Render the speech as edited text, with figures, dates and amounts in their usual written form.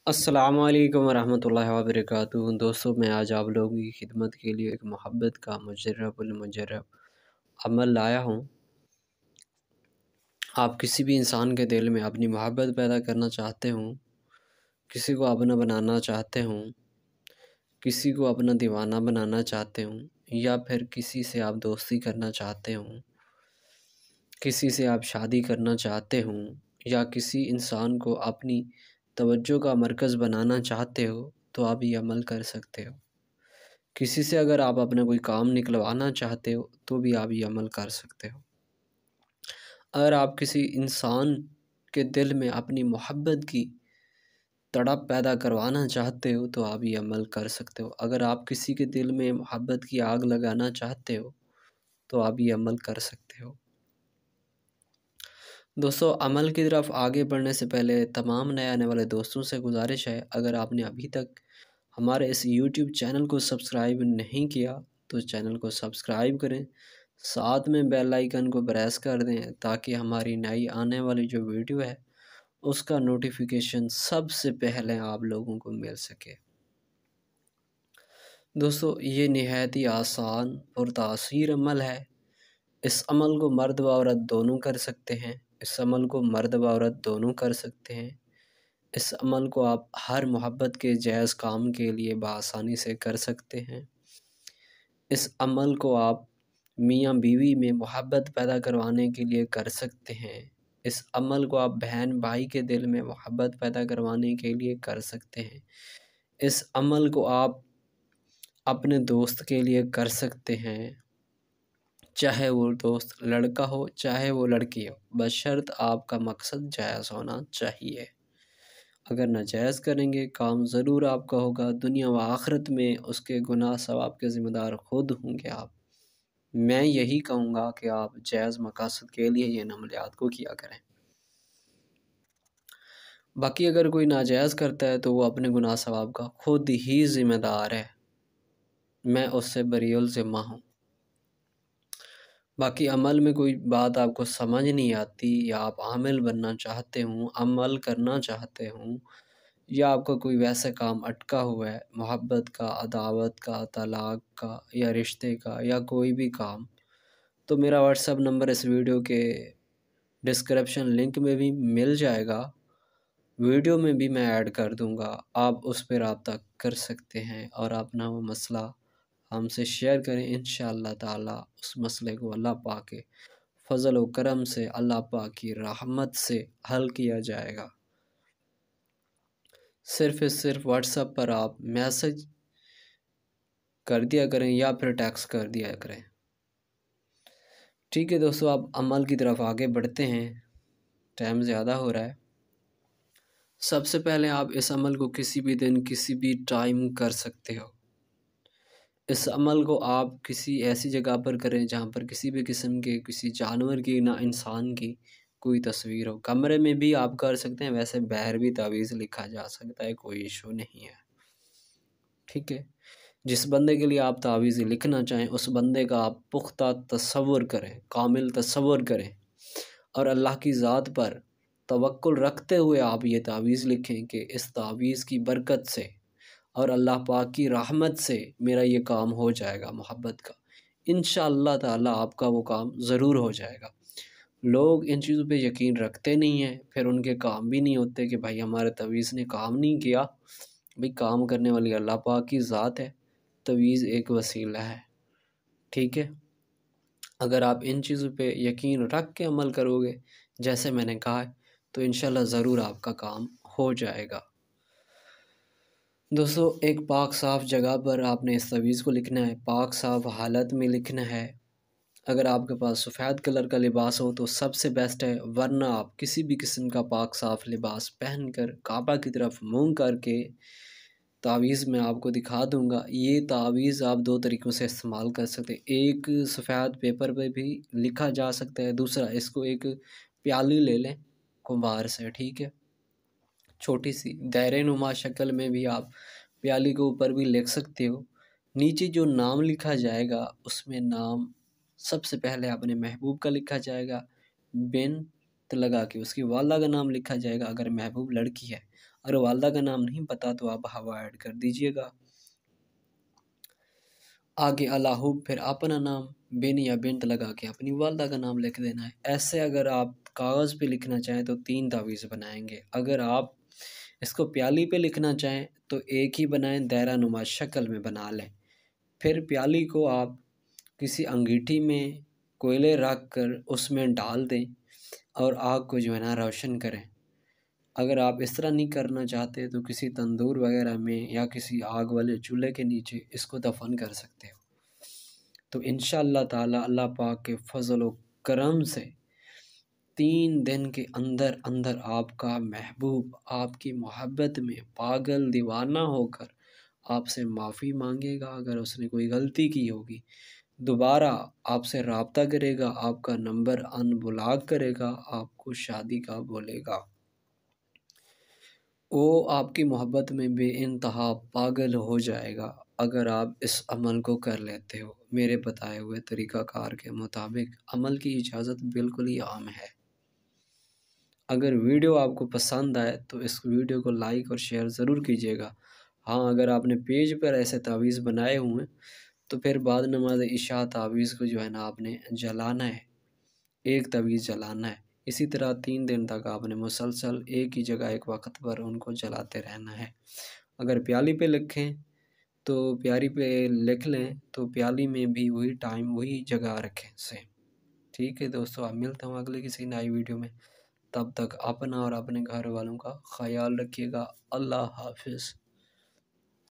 अस्सलामुअलैकुम वरहमतुल्लाहि वबरकातुहू। दोस्तों, मैं आज आप लोगों की खिदमत के लिए एक मोहब्बत का मुजर्रब अमल लाया हूँ। आप किसी भी इंसान के दिल में अपनी मोहब्बत पैदा करना चाहते हों, किसी को अपना बनाना चाहते हों, किसी को अपना दीवाना बनाना चाहते हों, या फिर किसी से आप दोस्ती करना चाहते हों, किसी से आप शादी करना चाहते हों, या किसी इंसान को अपनी तवज्जो का मरकज़ बनाना चाहते हो, तो आप ये अमल कर सकते हो। किसी से अगर आप अपना कोई काम निकलवाना चाहते हो, तो भी आप ये अमल कर सकते हो। अगर आप किसी इंसान के दिल में अपनी मोहब्बत की तड़प पैदा करवाना चाहते हो, तो आप ये अमल कर सकते हो। अगर आप किसी के दिल में मोहब्बत की आग लगाना चाहते हो, तो आप ये अमल कर सकते हो। दोस्तों, अमल की तरफ आगे बढ़ने से पहले तमाम नए आने वाले दोस्तों से गुजारिश है, अगर आपने अभी तक हमारे इस यूट्यूब चैनल को सब्सक्राइब नहीं किया तो चैनल को सब्सक्राइब करें, साथ में बेल आइकन को प्रेस कर दें ताकि हमारी नई आने वाली जो वीडियो है उसका नोटिफिकेशन सबसे पहले आप लोगों को मिल सके। दोस्तों, ये निहायत ही आसान और तासीर अमल है। इस अमल को मर्द व औरत दोनों कर सकते हैं। इस अमल को मर्द व औरत दोनों कर सकते हैं। इस अमल को आप हर मोहब्बत के जायज़ काम के लिए बआसानी से कर सकते हैं। इस अमल को आप मियाँ बीवी में मोहब्बत पैदा करवाने के लिए कर सकते हैं। इस अमल को आप बहन भाई के दिल में मोहब्बत पैदा करवाने के लिए कर सकते हैं। इस अमल को आप अपने दोस्त के लिए कर सकते हैं, चाहे वो दोस्त लड़का हो चाहे वो लड़की हो, बशर्त आपका मकसद जायज़ होना चाहिए। अगर नाजायज़ करेंगे काम ज़रूर आपका होगा, दुनिया व आखिरत में उसके गुनाह सवाब के ज़िम्मेदार खुद होंगे आप। मैं यही कहूँगा कि आप जायज़ मकासद के लिए ये अमलियात को किया करें। बाकी अगर कोई नाजायज़ करता है तो वो अपने गुनाह सवाब का खुद ही ज़िम्मेदार है, मैं उससे बरीउल ज़िम्मा हूँ। बाकी अमल में कोई बात आपको समझ नहीं आती, या आप आमिल बनना चाहते हों, अमल करना चाहते हों, या आपका कोई वैसा काम अटका हुआ है, मोहब्बत का, अदावत का, तलाक़ का, या रिश्ते का, या कोई भी काम, तो मेरा व्हाट्सएप नंबर इस वीडियो के डिस्क्रिप्शन लिंक में भी मिल जाएगा, वीडियो में भी मैं ऐड कर दूंगा। आप उस पर रब्ता कर सकते हैं और अपना वो मसला हमसे शेयर करें। इंशाअल्लाह ताला उस मसले को अल्लाह पाक के फ़ज़ल व करम से, अल्लाह पाक की रहमत से हल किया जाएगा। सिर्फ़ व्हाट्सएप पर आप मैसेज कर दिया करें या फिर टेक्स्ट कर दिया करें। ठीक है दोस्तों, आप अमल की तरफ आगे बढ़ते हैं, टाइम ज़्यादा हो रहा है। सबसे पहले आप इस अमल को किसी भी दिन किसी भी टाइम कर सकते हो। इस अमल को आप किसी ऐसी जगह पर करें जहाँ पर किसी भी किस्म के किसी जानवर की ना इंसान की कोई तस्वीर हो। कमरे में भी आप कर सकते हैं, वैसे बाहर भी तावीज़ लिखा जा सकता है, कोई इशू नहीं है। ठीक है, जिस बंदे के लिए आप तावीज़ लिखना चाहें उस बंदे का आप पुख्ता तसव्वुर करें, कामिल तसव्वुर करें, और अल्लाह की ज़ात पर तवक्कुल रखते हुए आप ये तावीज़ लिखें कि इस तावीज़ की बरकत से और अल्लाह पाक की रहमत से मेरा ये काम हो जाएगा मोहब्बत का। इंशाअल्लाह ताला आपका वो काम ज़रूर हो जाएगा। लोग इन चीज़ों पे यकीन रखते नहीं हैं, फिर उनके काम भी नहीं होते कि भाई हमारे तवीज़ ने काम नहीं किया। भाई काम करने वाली अल्लाह पाक की ज़ात है, तवीज़ एक वसीला है। ठीक है, अगर आप इन चीज़ों पे यकीन रख के अमल करोगे जैसे मैंने कहा है, तो इंशाअल्लाह ज़रूर आपका काम हो जाएगा। दोस्तों, एक पाक साफ़ जगह पर आपने इस तवीज़ को लिखना है, पाक साफ़ हालत में लिखना है। अगर आपके पास सफ़ेद कलर का लिबास हो तो सबसे बेस्ट है, वरना आप किसी भी किस्म का पाक साफ़ लिबास पहनकर काबा की तरफ मुँह करके तावीज़ मैं आपको दिखा दूँगा। ये तावीज़ आप दो तरीक़ों से इस्तेमाल कर सकते हैं। एक सफ़ेद पेपर पे भी लिखा जा सकता है, दूसरा इसको एक प्याली ले लें कुम्हार से, ठीक है, छोटी सी दायरे नुमा शक्ल में भी आप प्याली के ऊपर भी लिख सकते हो। नीचे जो नाम लिखा जाएगा उसमें नाम सबसे पहले अपने महबूब का लिखा जाएगा, बिन लगा के उसकी वाला का नाम लिखा जाएगा अगर महबूब लड़की है। अगर वालदा का नाम नहीं पता तो आप हवा ऐड कर दीजिएगा। आगे अलाहू फिर अपना नाम बिन या बिनत लगा के अपनी वालदा का नाम लिख देना है। ऐसे अगर आप कागज़ पे लिखना चाहें तो 3 तावीज़ बनाएंगे। अगर आप इसको प्याली पे लिखना चाहें तो एक ही बनाएं, दायरा नुमा शक्ल में बना लें। फिर प्याली को आप किसी अंगीठी में कोयले रख कर उसमें डाल दें और आग को जो है ना रोशन करें। अगर आप इस तरह नहीं करना चाहते तो किसी तंदूर वगैरह में या किसी आग वाले चूल्हे के नीचे इसको दफन कर सकते हो। तो इंशाअल्लाह ताला अल्लाह पाक के फजल व करम से 3 दिन के अंदर अंदर आपका महबूब आपकी मोहब्बत में पागल दीवाना होकर आपसे माफ़ी मांगेगा। अगर उसने कोई गलती की होगी दोबारा आपसे रब्ता करेगा, आपका नंबर अनब्लॉक करेगा, आपको शादी का बोलेगा। वो आपकी मोहब्बत में बेइंतहा पागल हो जाएगा अगर आप इस अमल को कर लेते हो। मेरे बताए हुए तरीक़ाकार के मुताबिक अमल की इजाज़त बिल्कुल ही आम है। अगर वीडियो आपको पसंद आए तो इस वीडियो को लाइक और शेयर ज़रूर कीजिएगा। हाँ, अगर आपने पेज पर ऐसे तावीज़ बनाए हुए हैं तो फिर बाद नमाज इशा तावीज़ को जो है ना आपने जलाना है, एक तावीज़ जलाना है। इसी तरह 3 दिन तक आपने मुसलसल एक ही जगह एक वक्त पर उनको जलाते रहना है। अगर प्याली पे लिखें तो प्याली पे लिख लें तो प्याली में भी वही टाइम वही जगह रखें सेम। ठीक है दोस्तों, अब मिलता हूँ अगले किसी नई वीडियो में। तब तक अपना और अपने घर वालों का ख्याल रखिएगा। अल्लाह हाफिज़।